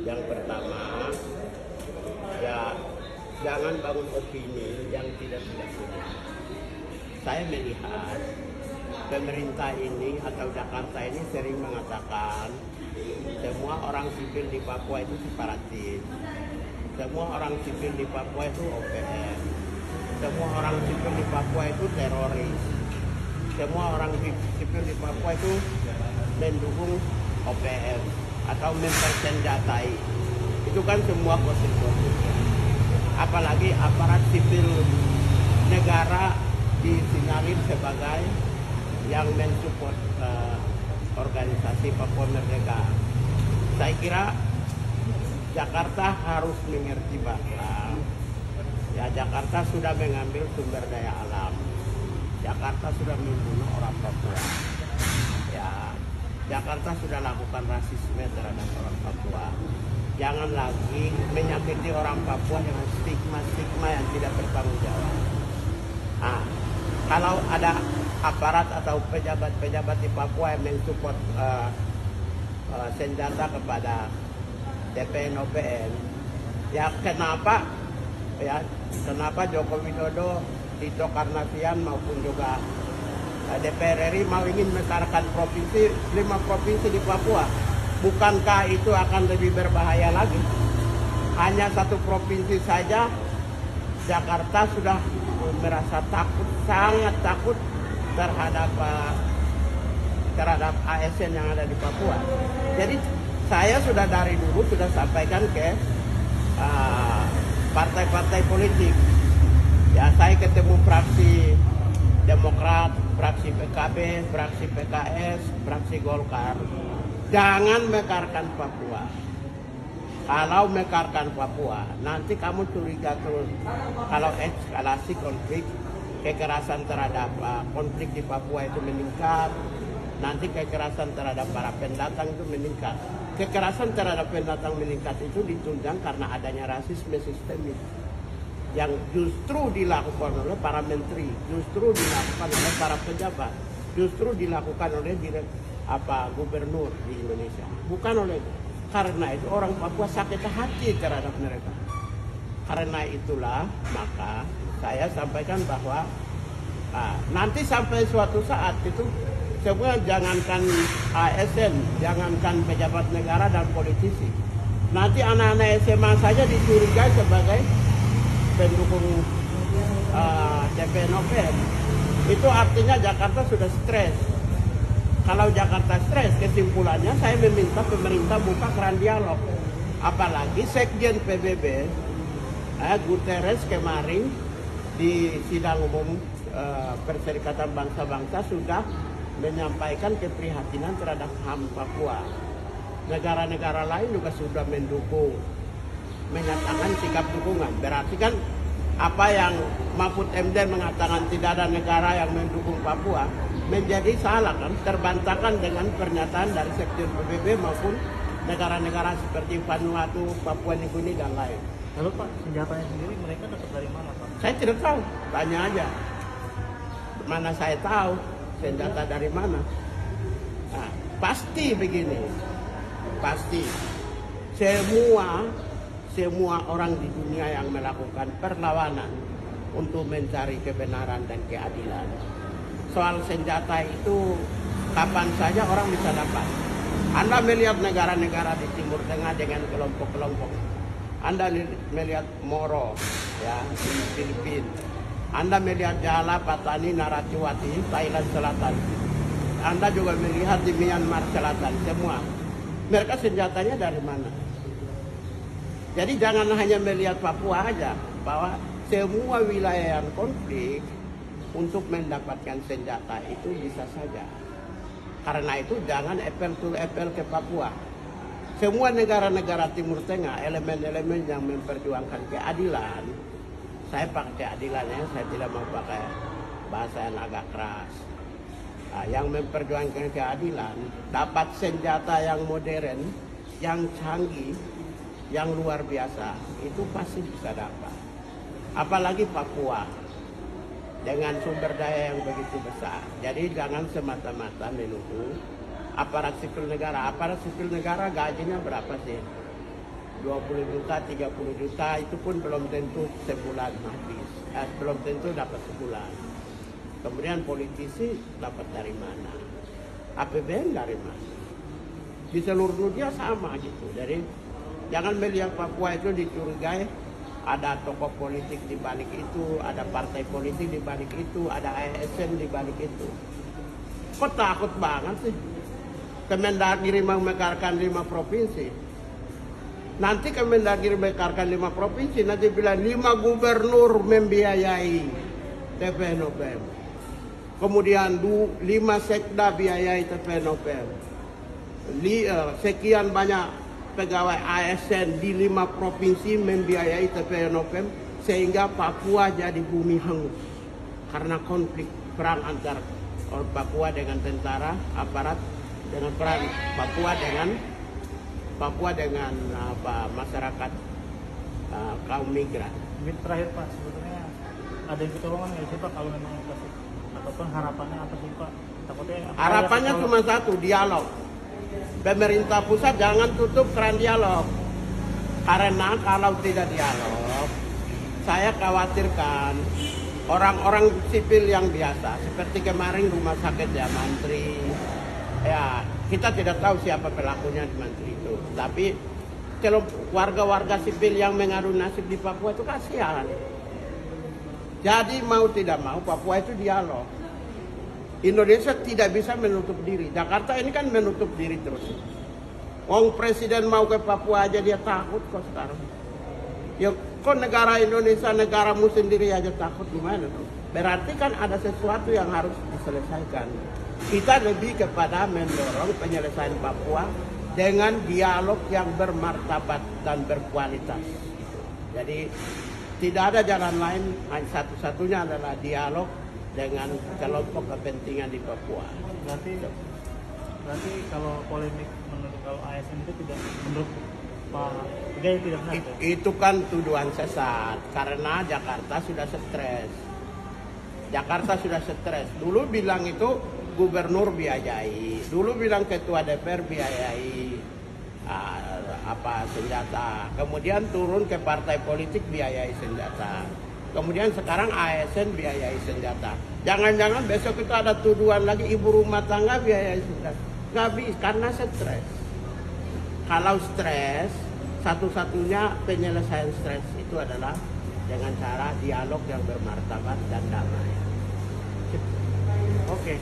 Yang pertama, ya jangan bangun opini yang tidak punya. Saya melihat pemerintah ini atau Jakarta ini sering mengatakan semua orang sipil di Papua itu separatis, semua orang sipil di Papua itu OPM, semua orang sipil di Papua itu teroris, semua orang sipil di Papua itu mendukung OPM atau mempersenjatai. Itu kan semua gosip-gosip. Apalagi aparat sipil negara disinyalir sebagai yang mensupport organisasi Papua Merdeka. Saya kira Jakarta harus mengerti bahwa ya Jakarta sudah mengambil sumber daya alam. Jakarta sudah membunuh orang Papua. Ya, Jakarta sudah lakukan rasisme terhadap orang Papua. Jangan lagi menyakiti orang Papua dengan stigma-stigma yang tidak bertanggung jawab. Nah, kalau ada aparat atau pejabat-pejabat di Papua yang mensupport senjata kepada DPN OPN, ya kenapa Joko Widodo, Tito Karnavian maupun juga DPR RI mau ingin mekarkan 5 provinsi di Papua? Bukankah itu akan lebih berbahaya lagi? Hanya 1 provinsi saja Jakarta sudah merasa takut, sangat takut terhadap ASN yang ada di Papua. Jadi saya sudah dari dulu sudah sampaikan ke partai-partai politik. Ya, saya ketemu fraksi Demokrat, fraksi PKB, fraksi PKS, fraksi Golkar. Jangan mekarkan Papua. Kalau mekarkan Papua, nanti kamu curiga terus. Kalau eskalasi konflik, kekerasan terhadap konflik di Papua itu meningkat, nanti kekerasan terhadap para pendatang itu meningkat. Kekerasan terhadap pendatang meningkat itu ditunjang karena adanya rasisme sistemik yang justru dilakukan oleh para menteri, justru dilakukan oleh para pejabat, justru dilakukan oleh gubernur di Indonesia. Bukan oleh, karena itu orang Papua sakit hati terhadap mereka. Karena itulah maka saya sampaikan bahwa nanti sampai suatu saat itu semua, jangankan ASN, jangankan pejabat negara dan politisi, nanti anak-anak SMA saja dicurigai sebagai pendukung DPN OPM. Itu artinya Jakarta sudah stres. Kalau Jakarta stres, kesimpulannya saya meminta pemerintah buka keran dialog. Apalagi Sekjen PBB Guterres kemarin di sidang umum Perserikatan Bangsa-Bangsa sudah menyampaikan keprihatinan terhadap HAM Papua. Negara-negara lain juga sudah mendukung, menyatakan sikap dukungan. Berarti kan apa yang Mahfud MD mengatakan tidak ada negara yang mendukung Papua menjadi salah, kan, terbantahkan dengan pernyataan dari Sekjen PBB maupun negara-negara seperti Vanuatu, Papua Nugini dan lain. Lalu Pak, senjatanya sendiri mereka dapat dari mana Pak? Saya tidak tahu, tanya aja. Mana saya tahu senjata dari mana? Nah, pasti begini, pasti semua orang di dunia yang melakukan perlawanan untuk mencari kebenaran dan keadilan. Soal senjata itu kapan saja orang bisa dapat. Anda melihat negara-negara di Timur Tengah dengan kelompok-kelompok. Anda melihat Moro, ya, di Filipina. Anda melihat Jala, Patani, Naratiwati, Thailand Selatan. Anda juga melihat di Myanmar Selatan, semua. Mereka senjatanya dari mana? Jadi jangan hanya melihat Papua aja, bahwa semua wilayah yang konflik untuk mendapatkan senjata itu bisa saja. Karena itu jangan apple to apple ke Papua. Semua negara-negara Timur Tengah, elemen-elemen yang memperjuangkan keadilan, saya pakai keadilannya, saya tidak mau pakai bahasa yang agak keras. Nah, yang memperjuangkan keadilan, dapat senjata yang modern, yang canggih, yang luar biasa, itu pasti bisa dapat. Apalagi Papua, dengan sumber daya yang begitu besar. Jadi jangan semata-mata menuduh aparat sipil negara. Aparat sipil negara gajinya berapa sih? 20 juta, 30 juta, itu pun belum tentu sebulan habis. Belum tentu dapat sebulan. Kemudian politisi dapat dari mana? APBN dari mana? Di seluruh dunia sama gitu. Jadi jangan melihat Papua itu dicurigai ada tokoh politik di balik itu, ada partai politik di balik itu, ada ASN di balik itu. Kok takut banget sih? Kemendagri memekarkan 5 provinsi. Nanti Kemendagri memekarkan 5 provinsi, nanti bilang 5 gubernur membiayai TPNOPM. Kemudian 5 sekda biayai TPNOPM. Sekian banyak pegawai ASN di 5 provinsi membiayai TPNOPM sehingga Papua jadi bumi hangus karena konflik perang antar Papua dengan tentara aparat, dengan perang Papua dengan masyarakat kaum migran. Mungkin terakhir Pak, sebetulnya ada yang pertolongan nggak sih Pak kalau memang dikasih, ataupun harapannya apa sih Pak? Takutnya harapannya cuma satu, dialog. Pemerintah pusat jangan tutup keran dialog. Karena kalau tidak dialog, saya khawatirkan orang-orang sipil yang biasa, seperti kemarin rumah sakit ya Mantri, ya kita tidak tahu siapa pelakunya di Mantri itu. Tapi kalau warga-warga sipil yang mengadu nasib di Papua itu kasihan. Jadi mau tidak mau Papua itu dialog. Indonesia tidak bisa menutup diri. Jakarta ini kan menutup diri terus. Wong presiden mau ke Papua aja dia takut kok sekarang. Ya kok negara Indonesia, negaramu sendiri aja takut, gimana tuh? Berarti kan ada sesuatu yang harus diselesaikan. Kita lebih kepada mendorong penyelesaian Papua dengan dialog yang bermartabat dan berkualitas. Jadi tidak ada jalan lain, hanya satu-satunya adalah dialog dengan kelompok kepentingan di Papua. Berarti kalau polemik menurut kalau ASN itu tidak, menurut Pak Gaya tidak benar. Itu kan tuduhan sesat karena Jakarta sudah stres. Jakarta sudah stres. Dulu bilang itu gubernur biayai, dulu bilang ketua DPR biayai senjata, kemudian turun ke partai politik biayai senjata. Kemudian sekarang ASN biayai senjata. Jangan-jangan besok itu ada tuduhan lagi ibu rumah tangga biayai senjata. Nggak bisa, karena stres. Kalau stres, satu-satunya penyelesaian stres itu adalah dengan cara dialog yang bermartabat dan damai. Oke.